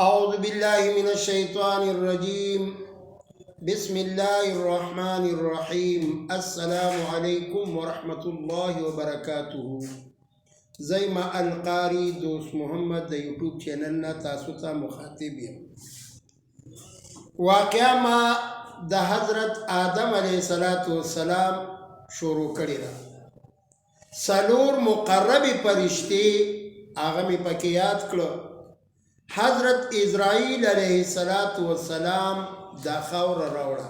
أعوذ بالله من الشيطان الرجيم بسم الله الرحمن الرحيم السلام عليكم ورحمة الله وبركاته زي ما القاري دوست محمد د یوټیوب چینل نه تاسو ته مخاطب یم. واقعا ما د حضرت آدم علیه السلام شروع کړی ده. سلور مقرب فرشتي هغه مې پکې یاد کړو. حضرت اسرائیل علیه السلام دا خاوره راوړه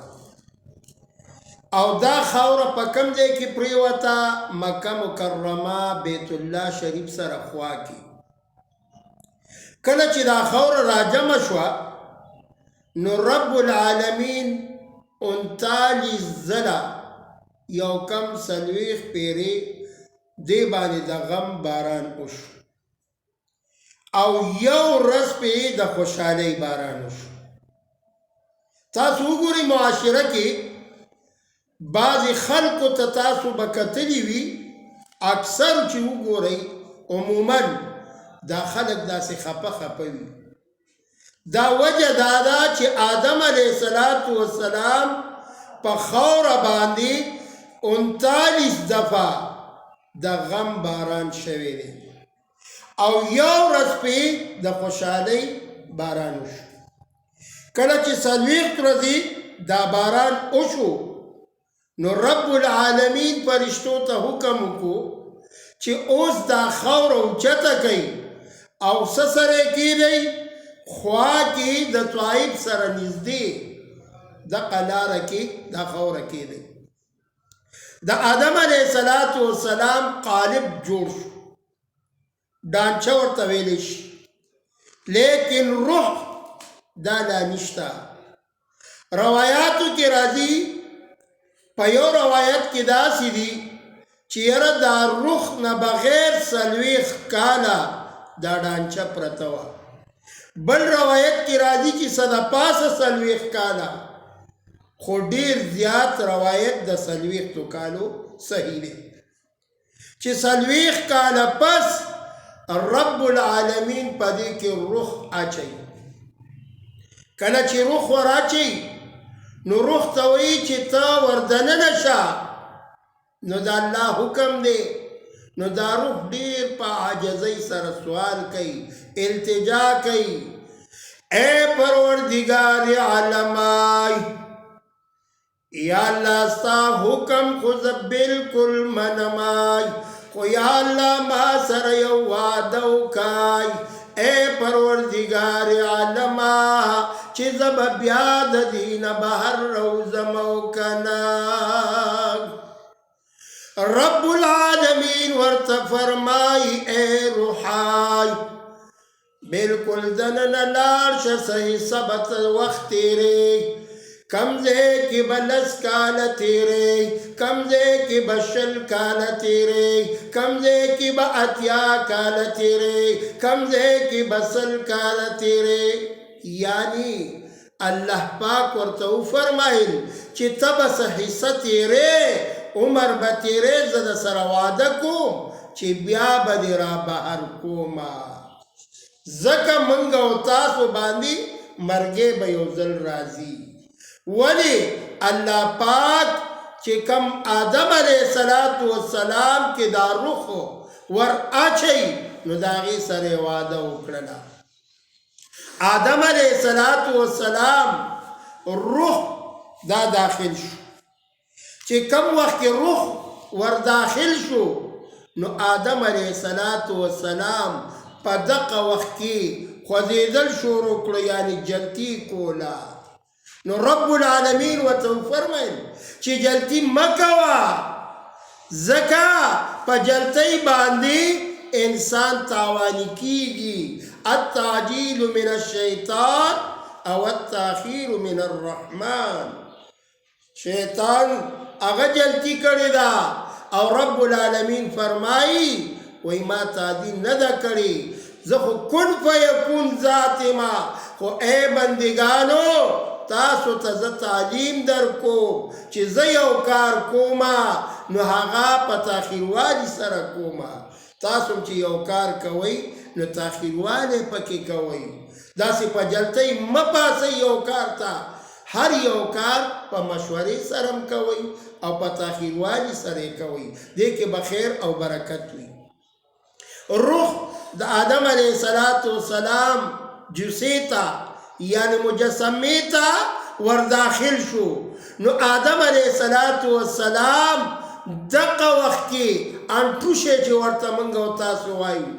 او دا خاوره په کوم ځای کې پریوته؟ مکه مکرمه بیت الله شریف سره خوا کې. کله چې دا خاوره راجمع شوه نو رب العالمین 39 ځله یو کم 40 پیرې دې باندې د غم باران وشو او یو ورځ پې د خوشحالۍ باران وشو. تاسو وګورئ معاشره کې بعضې خلکو ته تاسو به کتلي وي، اکثر چې وګورئ عموما دا خلک داسې خفه وي. دا وجه دا ده چې آدم علیه السلام په خاوره باندې 39 دفعه د غم باران شوی دی او یو ورځ پې د خوشحالۍ باران وشو. کله چې 40 ورځې دا باران وشو نو رب العالمین فرشتو ته حکم وکړو چې اوس دا خاوره اوچته کوي او څه سره یې کېږدئ؟ خوا کې د طائف سره نږدې دغه لاره کې دا خاوره کېږدئ. د آدم علیه السلام قالب جوړ شو، ډانچه ورته ویلی شي، لیکن روح دا لا نشته. روایاتو کې راځي، په یو روایت کې داسې دي چې یاره دا روح نه بغیر 40 کاله دا ډانچه پرته وه. بل روایت کې راځي چې څه د پاسه 40 کاله، خو ډیر زیات روایت د 40 کالو صحیح دی چې 40 کاله پس رب العالمین په دې کې روح اچوي. کله چې روح ور اچوي نو روح ته وایي چې ته وردننه شه، نو د الله حکم دی. نو دا روح ډیر په عاجزۍ سره سوال کوي، التجا کوي، اے پروردگار عالمای، یا اللہ ستا حکم خود بالکل منمای، خو یا اللہ ما سر یو وعده وکای، اے پروردگار عالما چې زب بیا د دین بهر روزم او کنا. رب العالمین ورته فرمای اے روحای بالکل دننه لاړ شه، صحیح ثبت وخت تیری، کم ځای کې به 10 کاله تیری، کم ځای کې به 20 کاله تیری، کم ځای کې به 80 کاله تیری، کم ځای کې به 100 کاله تیری. یعنی الله پاک ورته وفرمایل چې ته به څه حصه تیری، عمر به تیری، زه د سره وعده کوم چې بیا به دې را بهر کومه، ځکه موږ او تاسو باندې مرګې به یو ځل راځي. ولی الله پاک چې کم آدم علیه السلام کې دا روح ور اچي نو د هغې سره وعده وکړله. آدم علیه السلام روح دا داخل شو، چې کم وخت کې روح ور داخل شو نو آدم علیه السلام په دقه وخت کې خوځېدل شروع کړو، یعنی جلتی کوله. نو رب العالمین ورته وفرمایل چې جلتی مه کوه، ځکه په جلتی باندې انسان تاواني کیږي. التعجیل من الشیطان او التاخیر من الرحمن. شیطان هغه جلتی کړې ده او رب العالمین فرمایي وای ما تعدیل نه ده کړې، زه خو کن فیکون ذات ما، خو ای بندگانو تاسو ته زه تعلیم در کوم چې زه یو کار کومه نو هغه په تاخیروالي سره کومه، تاسو چې یو کار کوئ نو تاخیروالی پکې کوئ داسې په جلتۍ مه پاسئ یو کار ته هر یو کار په مشورې سره کوئ او په تاخیروالي سره کوئ دې کې به خیر او برکت وي روح د آدم علیه السلام جسې ته یعنی مجسمې ته ورداخل شو نو آدم علیه السلام دغه وخت کې انټوشې چې ورته موږ او تاسو وایو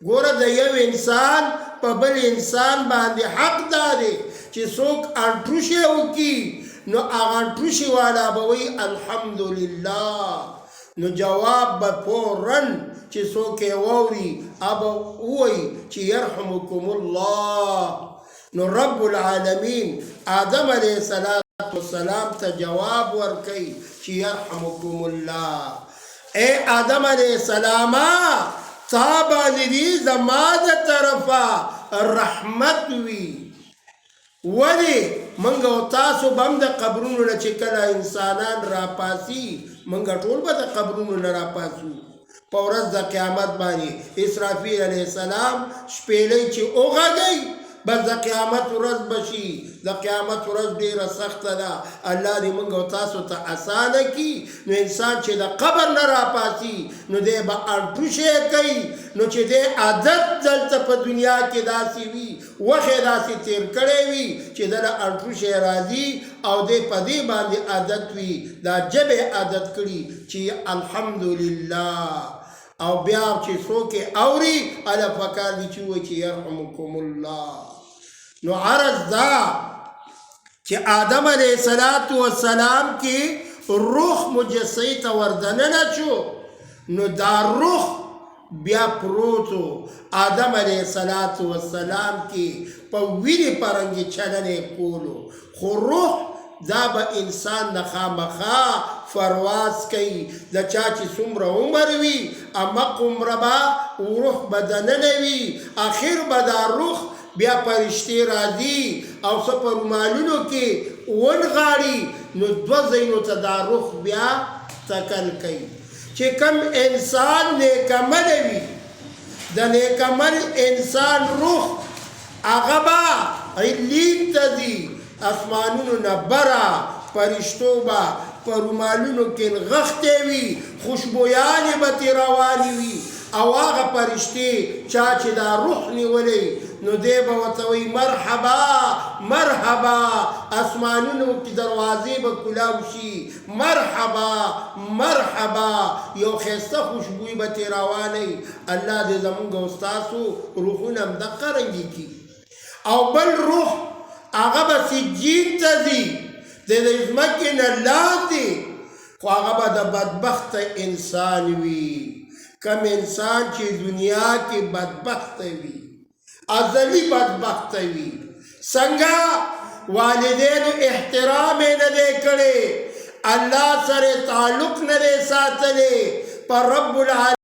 ګوره د یو انسان په بل انسان باندې حق دا دی چې څوک انټوشې وکړي نو هغه انټوشې والا به وایي الحمدلله نو جواب به فوراً چې څوک یې واوري هغه ووایي چې یرحمکم الله نو رب العالمین آدم علیه السلام ته جواب ورکوي چې یرحمکم الله اے آدم علیه السلام تا باندې دې زما د طرفه رحمت وي ولې موږ او تاسو به هم د قبرونو نه چې کله انسانان راپاسي موږ ټول به د قبرونو نه راپاسو په ورځ د قیامت باندې اسرافیل علیه السلام شپېلۍ چې وغږوي بس د قیامت ورځ بشي د قیامت ورځ ډیره سخته ده الله دې موږ او تاسو ته اسانه کړي نو انسان چې د قبر نه راپاسي نو دی به انټوشې کوي نو چې دی عادت دلته په دنیا کې داسې وي وخت یې داسې تیر کړی وي چې دله انټوشې راځي او دی په دې باندې عادت وي دا ژبې عادت کړي چې الحمدلله او بیا چې څوک یې اوري هله پکار دي چې ووایي چې یرحمکم الله نو عرض دا چې آدم علیه السلام کې روح مجسمې ته وردننه شو نو دا روح بیا پروتو آدم علیه السلام کې په وینې پرنګې چلنې کولو خو روح دا به انسان نه خامخا فرواز کوي د چا چې څومره عمر وي امق عمره به روح به دننه وي اخر به دا روح بیا پرشتې راځي او څه په رومالونو کې ونغاړي نو دوه ځایونو ته دا روح بیا تکل کوي چې کم انسان نیکعمله وي د نیکعمل انسان روح هغه به علیین ته ځي اسمانونو نه بره پرشتو به په رومالونو کې نغښتې وي خوشبویانې به ترې روانې وي او هغه پرشتې چا چې دا روح نیولی نو دی به ورته وایي مرحبا مرحبا اسمانونو کې دروازې به کلاو شي مرحبا مرحبا یو ښایسته خوشبویي به ترې روانوي الله دې زمونږ او ستاسو روحونه همدقه رنګې کړي او بل روح هغه به سجین ته ځي د ځمکې نه لاندې خو هغه به د بدبخته انسان وي کم انسان چې دنیا کې بدبخته وي ازلی بدبخته وي څنګه والدینو احترام یې نه دی کړی الله سره تعلق نه دی ساتلی پر رب العالمین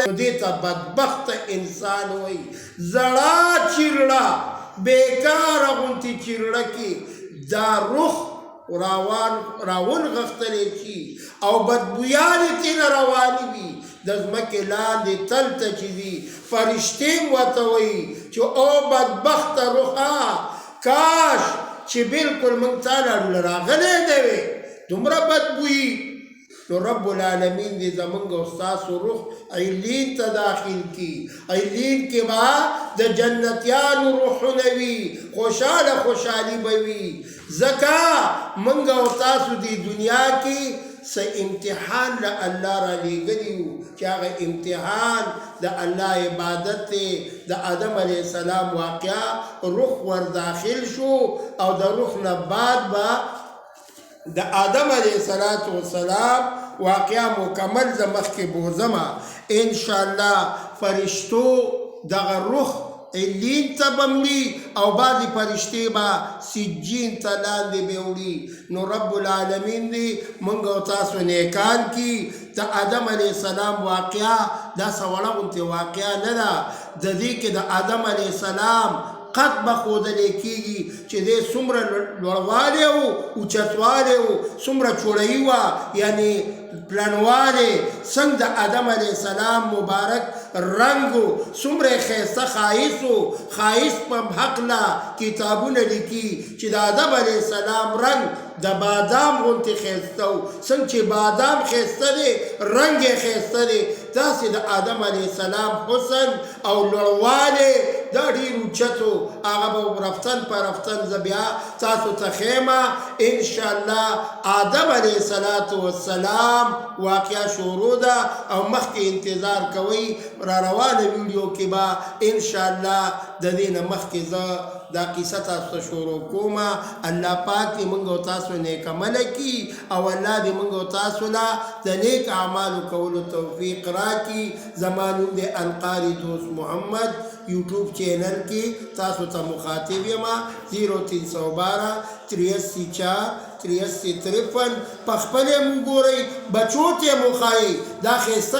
دې ته بدبخته انسان وایي زړه چیرړه بیکاره غوندې چیرړه کې دا روح راونغښتلی شي او بدبویانې ترېنه روانې وي د ځمکې لاندې تل ته چې ځي فرشتې هم ورته وایي چې او بدبخته روحه کاش چې بلکل موږ تا لاړو راغلی نه وې دومره بدبویي نو رب العالمین دې زمونږ او ستاسو روح علیین ته داخل کی علیین کې به د جنتیانو روحونه وي خوشحاله خوشحالي به وي ځکه موږ او تاسو دې دنیا کې څه امتحان له الله را لېږلي وو چې هغه امتحان د الله عبادت دی د آدم علیه السلام واقعه روح ور داخل شو او د روح نه بعد به د آدم علیه السلام واقعا مکمل ز مخکې بوزمه انشاءالله فرشتو دغه روح علین ته بمړي او بعضې فرشتې به سجین ته لاندې به وړي نو رب العالمین دې موږ او تاسو نیکان کي د آدم علیه السلام واقعه دا څه وړه غوندې واقعه نه ده د دې کې د آدم علیه السلام قد به ښودلی کېږي چې دی څومره لوړوالی و اوچتوالی و څومره چوړهي وه یعنې پلنوالی څنګه د آدم علیه السلام مبارک رنګ و څومره یې ښایسته ښایست و ښایست په هکله کتابونه لیکي چې د آدم علیه السلام رنګ د بادام غوندې ښایسته و څنګه چې بادام ښایسته دی رنګ یې ښایسته دی داسې د آدم علیه السلام حسن او لوړوالی دا ډېر اوچت و هغه به رفتن په رفتن زه بیا تاسو ته ښیم انشاءالله آدم علیه السلام واقعه شروع ده او مخکې انتظار کوئ را روانه ویډیو کې به انشاءالله د دې نه مخکې زه دا قصه تاسو ته شروع کوم الله پاک دې موږ او تاسو نیک عمله کړي او الله دې موږ او تاسو له د نیک اعمالو کولو توفیق راکړي زما نوم دی انقاري دوست محمد یوټیوب چینل کې تاسو ته مخاطب یم 0312 83 4 83 53 په خپلې مو ګورئ بچو ته مو ښایي دا ښایسته